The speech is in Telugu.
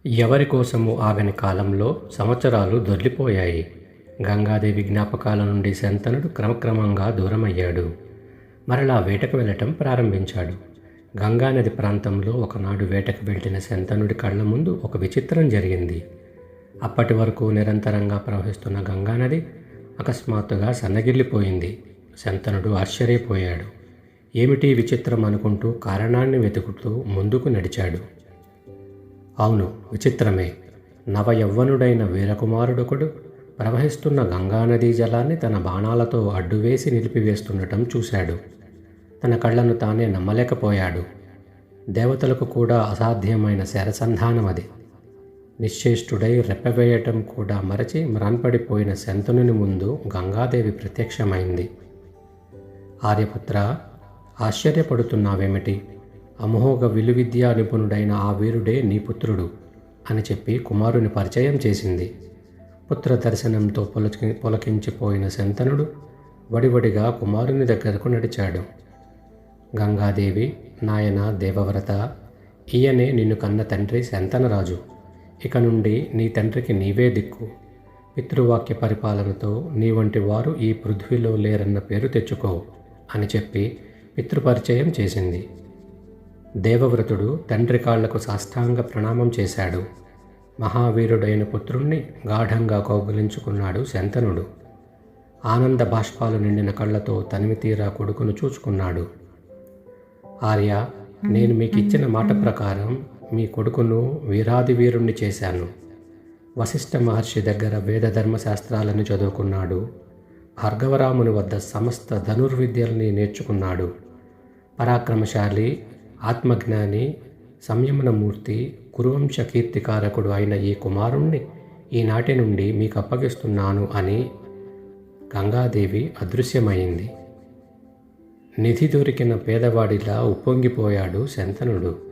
ఎవరి కోసమూ ఆగని కాలంలో సంవత్సరాలు దొర్లిపోయాయి. గంగాదేవి జ్ఞాపకాల నుండి శంతనుడు క్రమక్రమంగా దూరమయ్యాడు. మరలా వేటకు వెళ్ళటం ప్రారంభించాడు. గంగానది ప్రాంతంలో ఒకనాడు వేటకు వెళ్ళిన శంతనుడి కళ్ళ ముందు ఒక విచిత్రం జరిగింది. అప్పటి వరకు నిరంతరంగా ప్రవహిస్తున్న గంగానది అకస్మాత్తుగా సన్నగిల్లిపోయింది. శంతనుడు ఆశ్చర్యపోయాడు. ఏమిటి విచిత్రం అనుకుంటూ కారణాన్ని వెతుకుతూ ముందుకు నడిచాడు. అవును, విచిత్రమే. నవయవ్వనుడైన వీరకుమారుడొకడు ప్రవహిస్తున్న గంగానదీ జలాన్ని తన బాణాలతో అడ్డువేసి నిలిపివేస్తుండటం చూశాడు. తన కళ్ళను తానే నమ్మలేకపోయాడు. దేవతలకు కూడా అసాధ్యమైన శరసంధానం అది. నిశ్చేష్టుడై రెప్పవేయటం కూడా మరచి మ్రాన్పడిపోయిన శంతనుని ముందు గంగాదేవి ప్రత్యక్షమైంది. ఆర్యపుత్ర, ఆశ్చర్యపడుతున్నావేమిటి? అమోఘ విలువిద్యా నిపుణుడైన ఆ వీరుడే నీ పుత్రుడు అని చెప్పి కుమారుని పరిచయం చేసింది. పుత్ర దర్శనంతో పొలకించిపోయిన శంతనుడు వడివడిగా కుమారుని దగ్గరకు నడిచాడు. గంగాదేవి, నాయన దేవవ్రత, ఈయనే నిన్ను కన్న తండ్రి శంతనరాజు. ఇక నుండి నీ తండ్రికి నీవే దిక్కు. పితృవాక్య పరిపాలనతో నీ వంటి వారు ఈ పృథ్వీలో లేరన్న పేరు తెచ్చుకో అని చెప్పి పితృపరిచయం చేసింది. దేవవ్రతుడు తండ్రి కాళ్లకు సాష్టాంగ ప్రణామం చేశాడు. మహావీరుడైన పుత్రుణ్ణి గాఢంగా కౌగిలించుకున్నాడు శంతనుడు. ఆనంద బాష్పాలు నిండిన కళ్ళతో తనివితీరా కొడుకును చూచుకున్నాడు. ఆర్య, నేను మీకిచ్చిన మాట ప్రకారం మీ కొడుకును వీరాది వీరుణ్ణి చేశాను. వశిష్ఠ మహర్షి దగ్గర వేద ధర్మశాస్త్రాలను చదువుకున్నాడు. భార్గవరాముని వద్ద సమస్త ధనుర్విద్యల్ని నేర్చుకున్నాడు. పరాక్రమశాలి, ఆత్మజ్ఞాని, సంయమనమూర్తి, కురువంశ కీర్తికారకుడు అయిన ఈ కుమారుణ్ణి ఈనాటి నుండి మీకు అప్పగిస్తున్నాను అని గంగాదేవి అదృశ్యమైంది. నిధి దొరికిన పేదవాడిలా ఉప్పొంగిపోయాడు శంతనుడు.